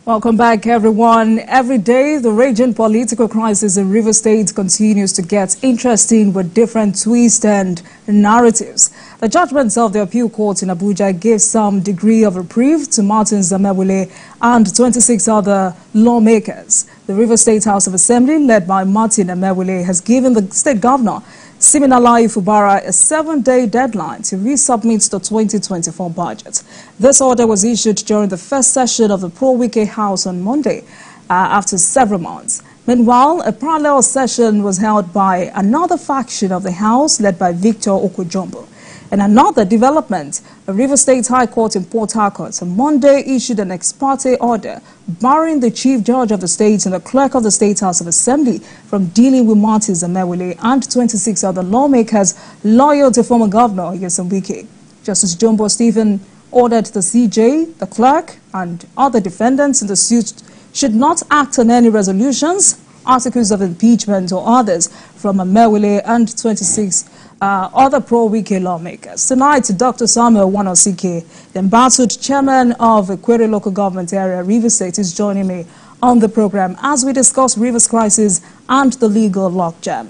Welcome back, everyone. Every day, the raging political crisis in Rivers State continues to get interesting with different twists and narratives. The judgments of the appeal court in Abuja gave some degree of reprieve to Martin Zamewule and 26 other lawmakers. The Rivers State House of Assembly, led by Martin Zamewule, has given the state governor, Siminalayi Fubara, a 7-day deadline to resubmit the 2024 budget. This order was issued during the first session of the Pro-Wike House on Monday, after several months. Meanwhile, a parallel session was held by another faction of the House, led by Victor Okojombo. And another development, the Rivers State High Court in Port Harcourt on Monday issued an ex parte order barring the Chief Judge of the State and the Clerk of the State House of Assembly from dealing with Martin Zamewule and 26 other lawmakers loyal to former Governor Nyesom Wike. Justice Jumbo Stephen ordered the CJ, the Clerk, and other defendants in the suit should not act on any resolutions, articles of impeachment or others from Zamewule and 26 other pro-Wike lawmakers. Tonight, Dr. Samuel Wanosike, the embattled chairman of Ikwere Local Government Area, Rivers State, is joining me on the program as we discuss Rivers crisis and the legal logjam.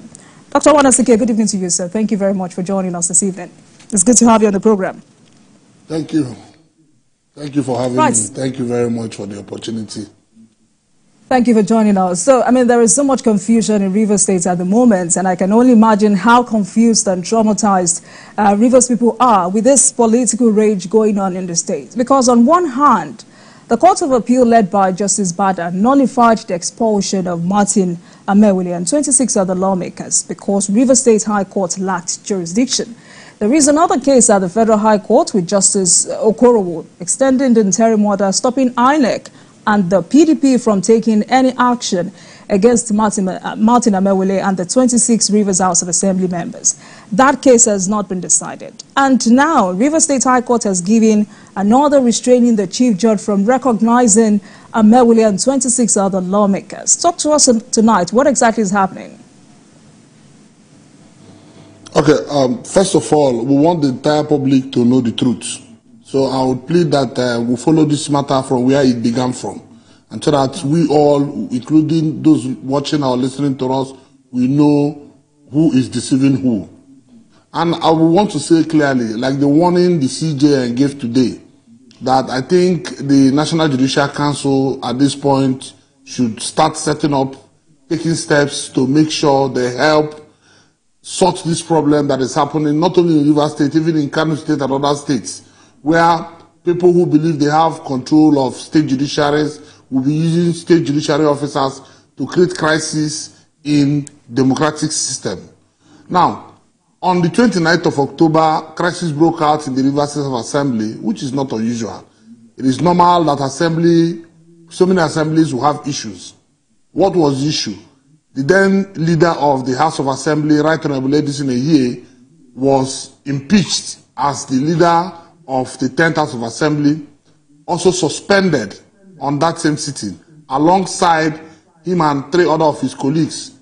Dr. Wanosike, good evening to you, sir. Thank you very much for joining us this evening. It's good to have you on the program. Thank you. Thank you for having me. Thank you very much for the opportunity. Thank you for joining us. So, there is so much confusion in Rivers State at the moment, and I can only imagine how confused and traumatized Rivers people are with this political rage going on in the state. Because on one hand, the Court of Appeal led by Justice Bada nullified the expulsion of Martin Zamewule and 26 other lawmakers because Rivers State High Court lacked jurisdiction. There is another case at the Federal High Court with Justice Okorowo extending the interim order stopping INEC and the PDP from taking any action against Martin Zamewule and the 26 Rivers House of Assembly members. That case has not been decided. And now, Rivers State High Court has given an order restraining the Chief Judge from recognizing Zamewule and 26 other lawmakers. Talk to us tonight. What exactly is happening? Okay, first of all, we want the entire public to know the truth. So I would plead that we follow this matter from where it began from, and so that we all, including those watching or listening to us, we know who is deceiving who. And I would want to say clearly, like the warning the CJ gave today, that I think the National Judicial Council at this point should start setting up, taking steps to make sure they help sort this problem that is happening not only in Rivers State, even in Kano State and other states, where people who believe they have control of state judiciaries will be using state judiciary officers to create crisis in democratic system. Now, on the 29th of October, crisis broke out in the Rivers State Assembly, which is not unusual. It is normal that so many assemblies will have issues. What was the issue? The then leader of the House of Assembly, Right Honorable Edison Ehie, was impeached as the leader of the 10th House of Assembly, also suspended on that same sitting, alongside him and 3 other of his colleagues,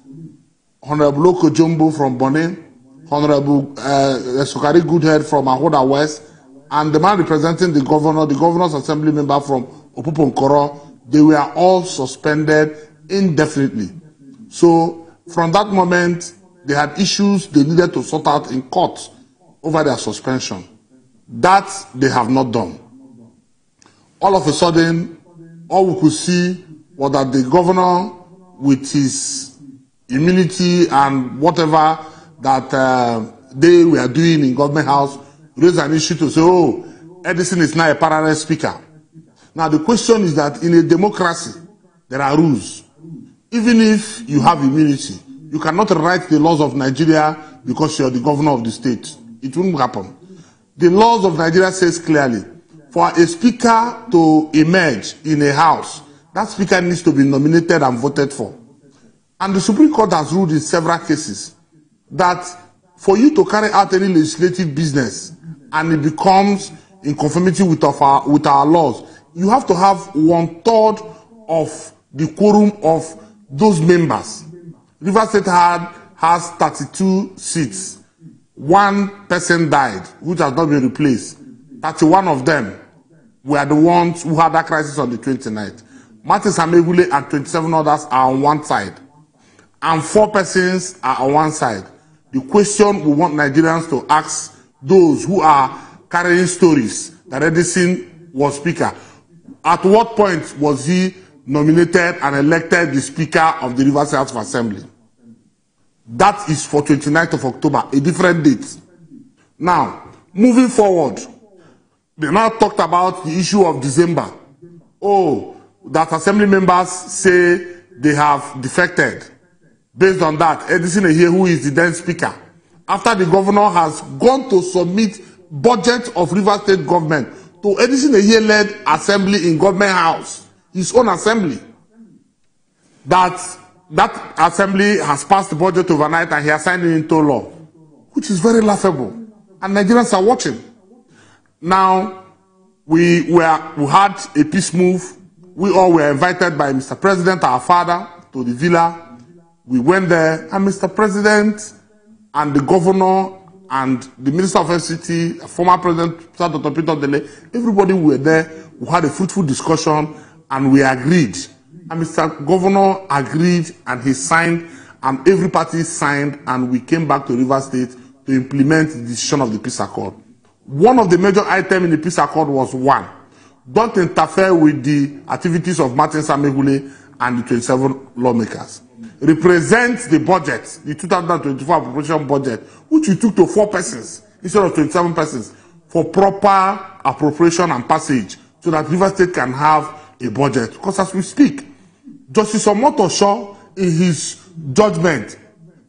Honorable Okojombo from Bonnet, Honorable Sokari Goodhead from Ahoda West, and the man representing the governor, the governor's assembly member from Opuponkoro. They were all suspended indefinitely. So from that moment, they had issues they needed to sort out in court over their suspension. That they have not done. All of a sudden, all we could see was that the governor, with his immunity and whatever that they were doing in Government House, raised an issue to say, oh, Edison is now a parallel speaker. Now the question is that in a democracy, there are rules. Even if you have immunity, you cannot write the laws of Nigeria because you're the governor of the state. It won't happen. The laws of Nigeria says clearly, for a speaker to emerge in a house, that speaker needs to be nominated and voted for. And the Supreme Court has ruled in several cases that for you to carry out any legislative business and it becomes in conformity with our laws, you have to have 1/3 of the quorum of those members. Rivers State has 32 seats. 1 person died, which has not been replaced. 31 of them were the ones who had that crisis on the 29th. Martin Samegule and 27 others are on one side, and 4 persons are on one side. The question we want Nigerians to ask those who are carrying stories that Edison was speaker, at what point was he nominated and elected the speaker of the Rivers House of Assembly? That is for 29th of October, a different date. Now, moving forward, they now talked about the issue of December. Oh, that assembly members say they have defected. Based on that, Edison here, who is the then speaker, after the governor has gone to submit budget of Rivers State government to Edison led assembly in government house, his own assembly, that assembly has passed the budget overnight and he has signed it into law, which is very laughable. And Nigerians are watching. Now, we had a peace move. We all were invited by Mr. President, our father, to the villa. We went there, and Mr. President and the governor and the Minister of FCT, former President Dr. Peter Dele, everybody were there. We had a fruitful discussion, and we agreed. And Mr. Governor agreed, and he signed, and every party signed, and we came back to Rivers State to implement the decision of the peace accord. One of the major items in the peace accord was one, don't interfere with the activities of Martin Samegule and the 27 lawmakers. Represent the budget, the 2024 appropriation budget, which we took to 4 persons instead of 27 persons, for proper appropriation and passage, so that Rivers State can have a budget. Because as we speak, Justice Omotosho, in his judgment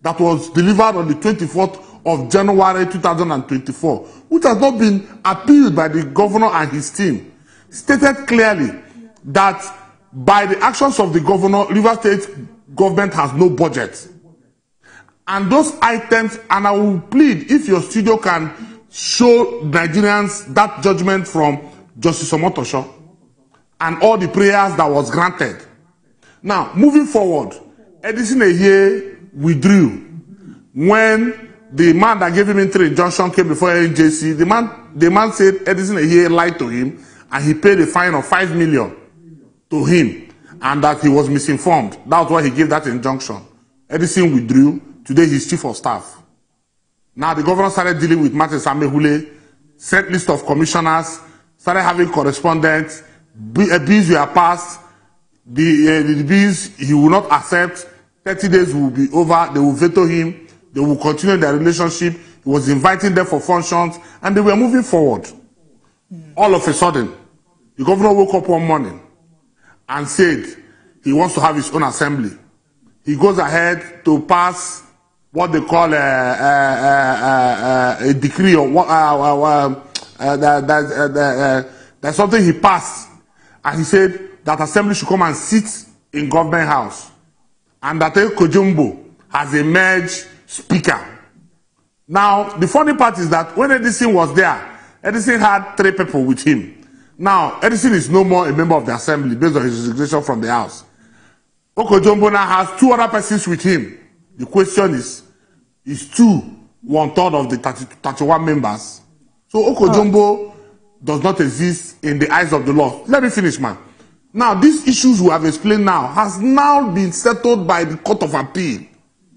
that was delivered on the 24th of January 2024, which has not been appealed by the governor and his team, stated clearly that by the actions of the governor, Rivers State government has no budget. And those items, and I will plead, if your studio can show Nigerians that judgment from Justice Omotosho and all the prayers that was granted. Now, moving forward, Edison Ehie withdrew when the man that gave him interim injunction came before NJC. The man said Edison Ehie lied to him, and he paid a fine of 5 million to him, and that he was misinformed. That's why he gave that injunction. Edison withdrew. Today he's chief of staff. Now the governor started dealing with Martin Samegule, sent list of commissioners, started having correspondence. Bills were passed. The bills he will not accept. 30 days will be over. They will veto him. They will continue their relationship. He was inviting them for functions, and they were moving forward. All of a sudden, the governor woke up one morning and said he wants to have his own assembly. He goes ahead to pass what they call a decree, or there's something he passed, and he said that assembly should come and sit in government house, and that Kojumbo has emerged speaker. Now, the funny part is that when Edison was there, Edison had 3 people with him. Now, Edison is no more a member of the assembly based on his resignation from the house. Okojombo now has 2 other persons with him. The question is 2 1/3 of the 31 members? So Okojombo does not exist in the eyes of the law. Let me finish, man. Now, these issues we have explained now has now been settled by the Court of Appeal.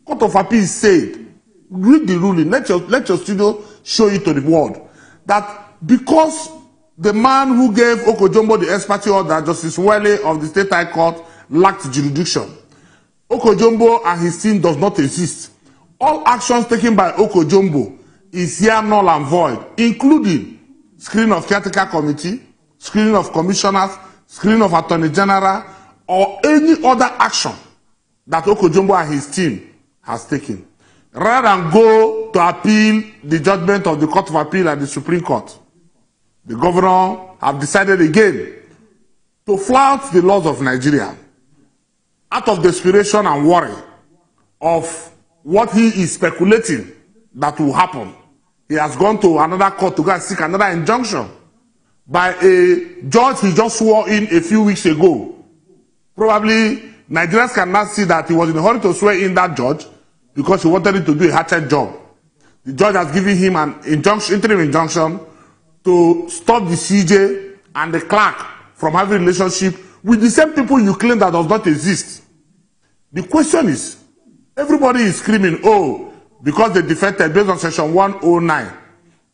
Court of Appeal said, read the ruling, let your studio show it to the world, that because the man who gave Okojombo the expertise order, Justice Wele of the State High Court, lacked jurisdiction. Okojombo and his team does not exist. All actions taken by Okojombo is here null and void, including screening of caretaker committee, screening of commissioners, screening of attorney general, or any other action that Okojombo and his team has taken. Rather than go to appeal the judgment of the Court of Appeal and the Supreme Court, the governor have decided again to flout the laws of Nigeria out of desperation and worry of what he is speculating that will happen. He has gone to another court to go and seek another injunction by a judge he just swore in a few weeks ago. Probably Nigerians cannot see that he was in a hurry to swear in that judge because he wanted him to do a hatchet job. The judge has given him an injunction, interim injunction, to stop the CJ and the clerk from having a relationship with the same people you claim that does not exist. The question is, everybody is screaming, oh, because they defected based on section 109,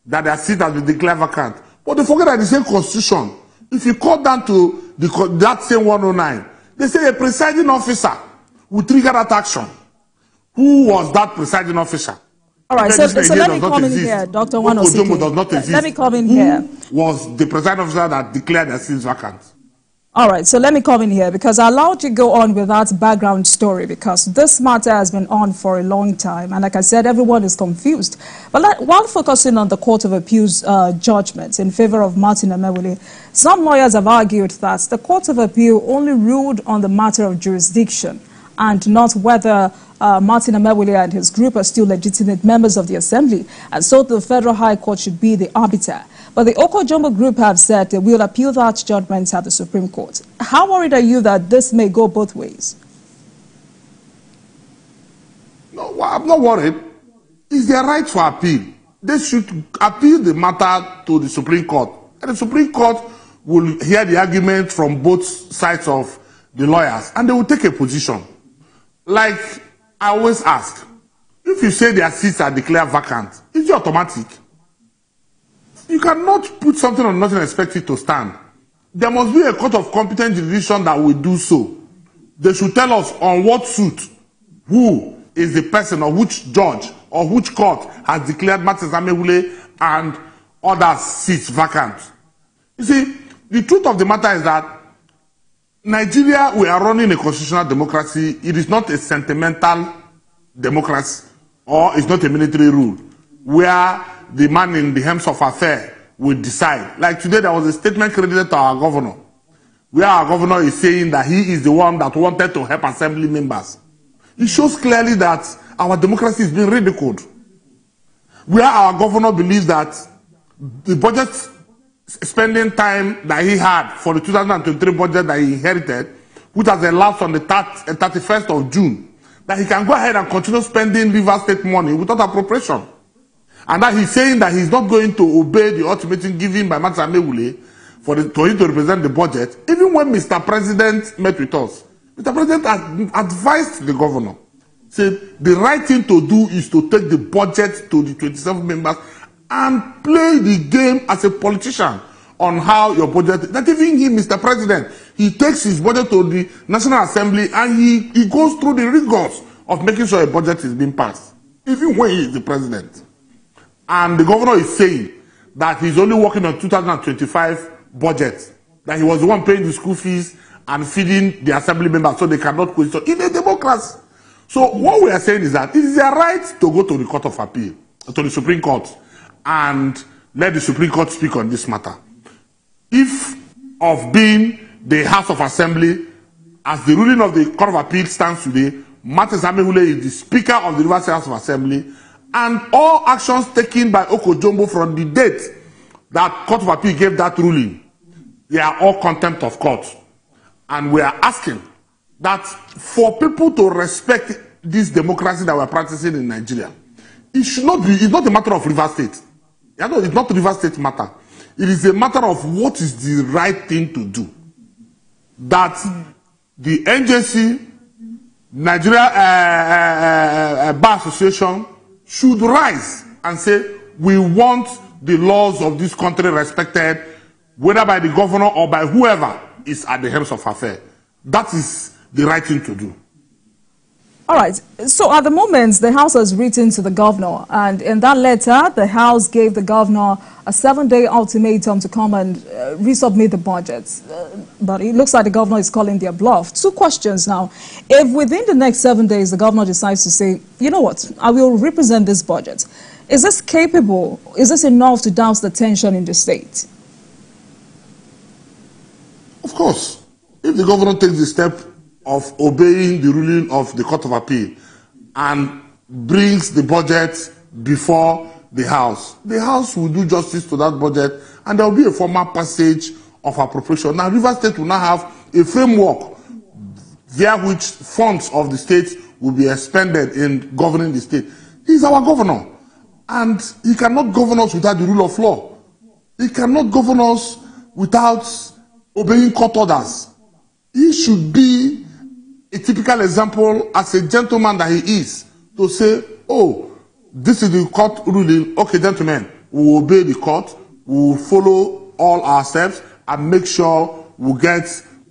that their seat has been declared vacant. But they forget that the same constitution, if you call down to that same 109, they say a presiding officer will trigger that action. Who was that presiding officer? All right, so let me come in here, Dr. Logjam does not exist. Let me come in here. Who was the presiding officer that declared their seats vacant? All right, so let me come in here because I allowed you to go on with that background story because this matter has been on for a long time. And like I said, everyone is confused. But while focusing on the Court of Appeal's judgment in favor of Martin Amaewhule, some lawyers have argued that the Court of Appeal only ruled on the matter of jurisdiction and not whether Martin Amaewhule and his group are still legitimate members of the Assembly. And so the Federal High Court should be the arbiter. But the Logjam group have said they will appeal that judgment at the Supreme Court. How worried are you that this may go both ways? No, I'm not worried. It's their right to appeal. They should appeal the matter to the Supreme Court. And the Supreme Court will hear the argument from both sides of the lawyers, and they will take a position. Like I always ask, if you say their seats are declared vacant, is it automatic? You cannot put something on nothing and expect it to stand. There must be a court of competent jurisdiction that will do so. They should tell us on what suit, who is the person or which judge or which court has declared Martin Amaewhule and other seats vacant. You see, the truth of the matter is that Nigeria, we are running a constitutional democracy. It is not a sentimental democracy or it's not a military rule where the man in the helms of affairs will decide. Like today, there was a statement credited to our governor, where our governor is saying that he is the one that wanted to help assembly members. It shows clearly that our democracy is being ridiculed. Where our governor believes that the budget spending time that he had for the 2023 budget that he inherited, which has elapsed on the 31st of June, that he can go ahead and continue spending River State money without appropriation. And that he's saying that he's not going to obey the ultimatum given by Martin Amaewhule for him to represent the budget. Even when Mr. President met with us, Mr. President advised the governor, said the right thing to do is to take the budget to the 27 members and play the game as a politician on how your budget, not even him, Mr. President, he takes his budget to the National Assembly and he goes through the rigors of making sure a budget is being passed, even when he is the president. And the governor is saying that he's only working on 2025 budget, that he was the one paying the school fees and feeding the assembly members so they cannot question in a democracy. So what we are saying is that it is their right to go to the Court of Appeal, to the Supreme Court, and let the Supreme Court speak on this matter. If of being the House of Assembly, as the ruling of the Court of Appeal stands today, Martin Amaewhule is the Speaker of the River State House of Assembly, and all actions taken by Logjam from the date that Court of Appeal gave that ruling, they are all contempt of court. And we are asking that for people to respect this democracy that we're practicing in Nigeria, it should not be, it's not a matter of River State. It's not a River State matter. It is a matter of what is the right thing to do. That the NJC, Nigeria Bar Association, should rise and say, we want the laws of this country respected, whether by the governor or by whoever is at the helms of affairs. That is the right thing to do. All right. So at the moment, the House has written to the governor, and in that letter, the House gave the governor a 7-day ultimatum to come and resubmit the budget. But it looks like the governor is calling their bluff. Two questions now. If within the next 7 days, the governor decides to say, you know what, I will represent this budget, is this capable, is this enough to douse the tension in the state? Of course. If the governor takes the step of obeying the ruling of the Court of Appeal and brings the budget before the House will do justice to that budget, and there will be a formal passage of appropriation. Now, River State will now have a framework via which funds of the state will be expended in governing the state. He's our governor, and he cannot govern us without the rule of law. He cannot govern us without obeying court orders. he should be a typical example as a gentleman that he is, to say, oh, this is the court ruling. Okay, gentlemen, we will obey the court. We will follow all our steps and make sure we get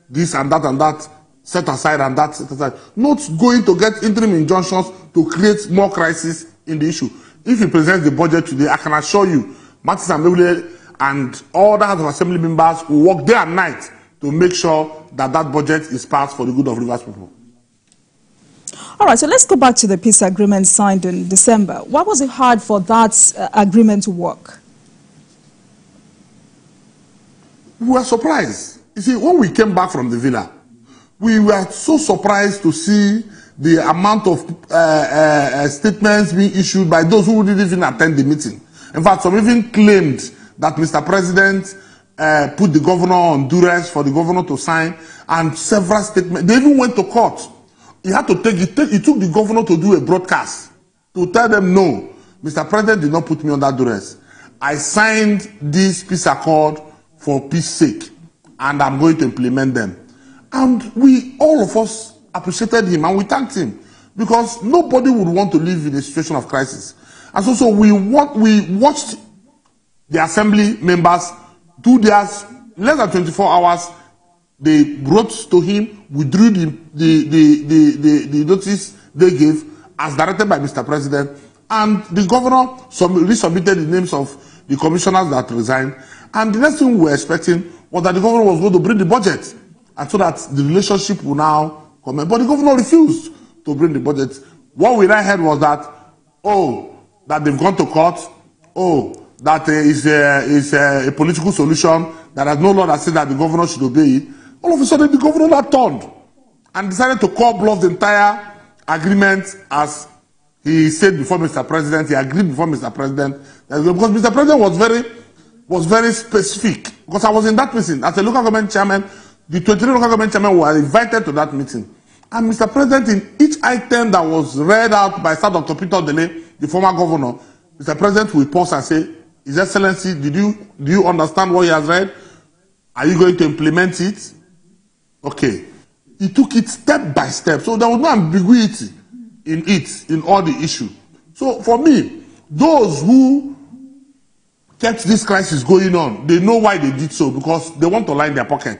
this and that set aside and that set aside. Not going to get interim injunctions to create more crisis in the issue. If he presents the budget today, I can assure you, Martins and all the House of Assembly members will work day and night to make sure that that budget is passed for the good of Rivers people. All right, so let's go back to the peace agreement signed in December. Why was it hard for that agreement to work? We were surprised. You see, when we came back from the villa, we were so surprised to see the amount of statements being issued by those who didn't even attend the meeting. In fact, some even claimed that Mr. President put the governor on duress for the governor to sign, and several statements. They even went to court. He had to he took the governor to do a broadcast to tell them, no, Mr. President did not put me under duress. I signed this peace accord for peace sake, and I'm going to implement them. And we, all of us, appreciated him and we thanked him, because nobody would want to live in a situation of crisis. And so we watched the assembly members do theirs. Less than 24 hours, they wrote to him, withdrew the notice they gave as directed by Mr. President, and the governor resubmitted the names of the commissioners that resigned. And the next thing we were expecting was that the governor was going to bring the budget, and so that the relationship will now come in. But the governor refused to bring the budget. What we now heard was that, oh, that they've gone to court, oh, that is a political solution, that has no law that says that the governor should obey it. All of a sudden, the governor now turned and decided to call bluff the entire agreement, as he said before Mr. President. He agreed before Mr. President, because Mr. President was very specific. Because I was in that meeting as a local government chairman. The 23 local government chairmen were invited to that meeting. And Mr. President, in each item that was read out by Sir Dr. Peter Dele, the former governor, Mr. President will pause and say, His Excellency, do you understand what he has read? Are you going to implement it? Okay. He took it step by step. So there was no ambiguity in all the issue. So for me, those who kept this crisis going on, they know why they did so, because they want to line their pocket.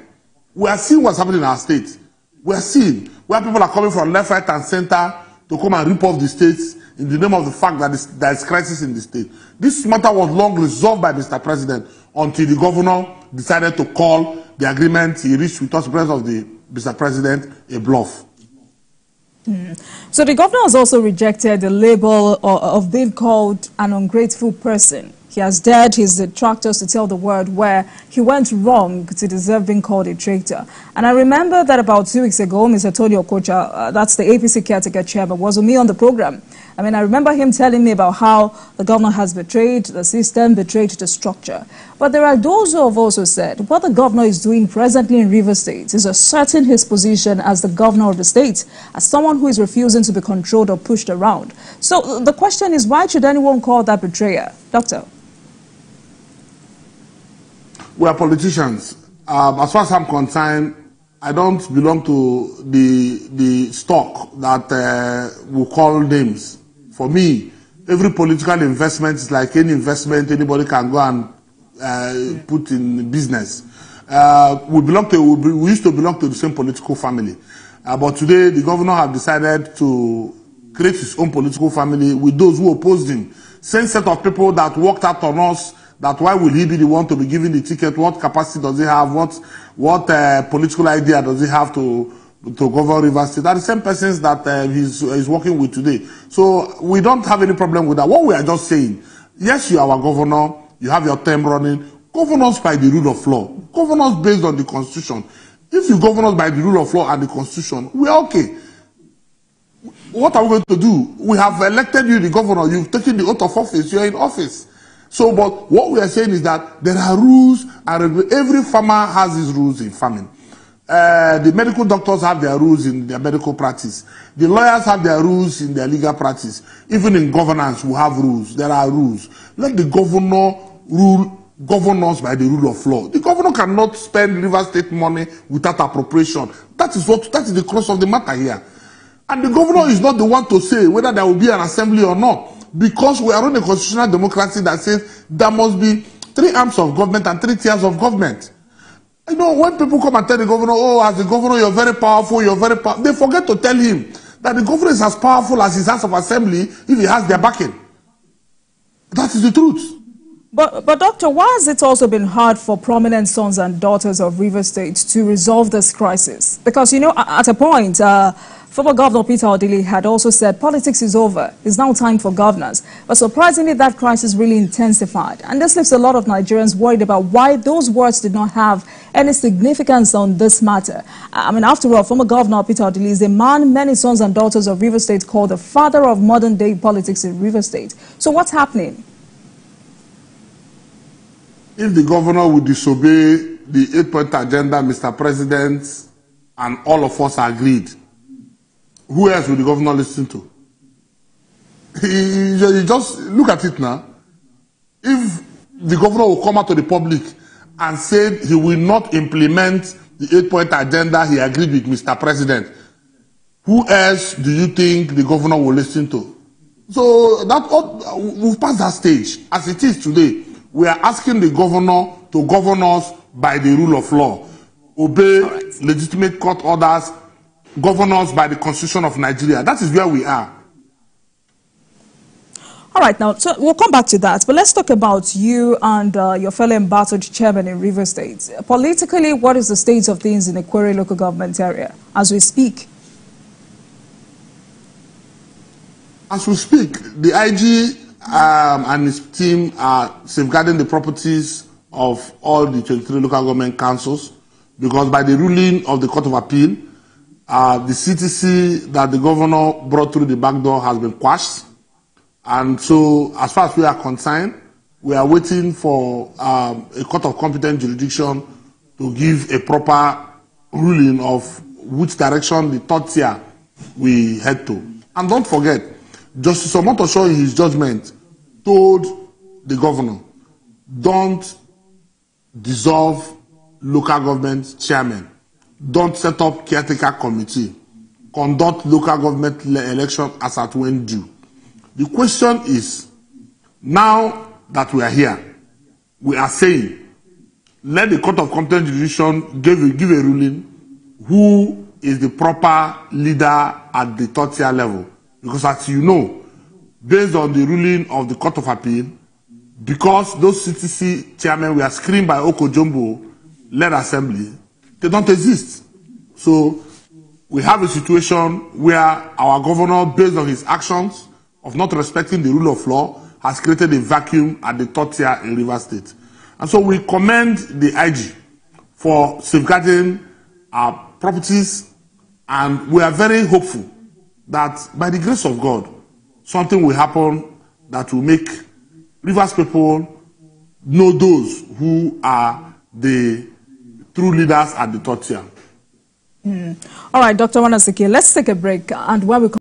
We are seeing what's happening in our state. We are seeing where people are coming from left, right, and center to come and rip off the states in the name of the fact that there is crisis in the state. This matter was long resolved by Mr. President until the governor decided to call the agreement he reached with us, the president of the Mr. President, a bluff. So the governor has also rejected the label of being called an ungrateful person. He has dared his detractors to tell the world where he went wrong to deserve being called a traitor. And I remember that about 2 weeks ago, Mr. Tony Okocha, that's the APC caretaker chairman, was with me on the program. I mean, I remember him telling me about how the governor has betrayed the system, betrayed the structure. But there are those who have also said what the governor is doing presently in Rivers State is asserting his position as the governor of the state, as someone who is refusing to be controlled or pushed around. So the question is, why should anyone call that betrayer? Doctor? We are politicians. As far as I'm concerned, I don't belong to the stock that will call names. For me, every political investment is like any investment anybody can go and put in business. We used to belong to the same political family. But today, the governor has decided to create his own political family with those who opposed him. Same set of people that worked out on us, that why will he be the one to be given the ticket? What capacity does he have? What political idea does he have to govern Rivers State? Are the same persons that he's working with today. So we don't have any problem with that. What we are just saying, yes, you are our governor, you have your term running. Govern us by the rule of law. Govern us based on the Constitution. If you govern us by the rule of law and the Constitution, we are okay. What are we going to do? We have elected you the governor. You've taken the oath of office. You're in office. So, but what we are saying is that there are rules, and every farmer has his rules in farming. The medical doctors have their rules in their medical practice. The lawyers have their rules in their legal practice. Even in governance, we have rules. There are rules. Let the governor rule govern us by the rule of law. The governor cannot spend Rivers State money without appropriation. That is the crux of the matter here. And the governor is not the one to say whether there will be an assembly or not, because we are in a constitutional democracy that says there must be 3 arms of government and 3 tiers of government. You know, when people come and tell the governor, oh, as the governor, you're very powerful, they forget to tell him that the governor is as powerful as his House of Assembly if he has their backing. That is the truth. But Doctor, why has it also been hard for prominent sons and daughters of Rivers State to resolve this crisis? Because, you know, at a point, former Governor Peter Odili had also said politics is over. It's now time for governance. But surprisingly, that crisis really intensified. And this leaves a lot of Nigerians worried about why those words did not have any significance on this matter. I mean, after all, former Governor Peter Odili is a man many sons and daughters of Rivers State call the father of modern-day politics in Rivers State. So what's happening? If the governor would disobey the 8-point agenda, Mr. President, and all of us agreed, who else will the governor listen to? He just look at it now. If the governor will come out to the public and say he will not implement the 8-point agenda he agreed with Mr. President, who else do you think the governor will listen to? So we've passed that stage. As it is today, we are asking the governor to govern us by the rule of law, obey legitimate court orders, govern us by the Constitution of Nigeria. That is where we are. All right, now, so we'll come back to that. But let's talk about you and your fellow embattled chairman in Rivers State. Politically, what is the state of things in the Kwere local government area as we speak? As we speak, the IG and his team are safeguarding the properties of all the 23 local government councils, because by the ruling of the Court of Appeal, the CTC that the governor brought through the back door has been quashed. And so, as far as we are concerned, we are waiting for a court of competent jurisdiction to give a proper ruling of which direction the third tier we head to. And don't forget, Justice Omotosho in his judgment told the governor, don't dissolve local government chairman, don't set up caretaker committee, conduct local government election as at when due. The question is, now that we are here, we are saying, let the court of competent jurisdiction give a ruling who is the proper leader at the third tier level. Because as you know, based on the ruling of the Court of Appeal, because those CTC chairmen were screened by Okojombo-led assembly, they don't exist. So we have a situation where our governor, based on his actions of not respecting the rule of law, has created a vacuum at the third tier in Rivers State. And so we commend the IG for safeguarding our properties, and we are very hopeful that by the grace of God, something will happen that will make Rivers people know those who are the true leaders at the third tier. All right, Dr. Wanasike, let's take a break, and when we come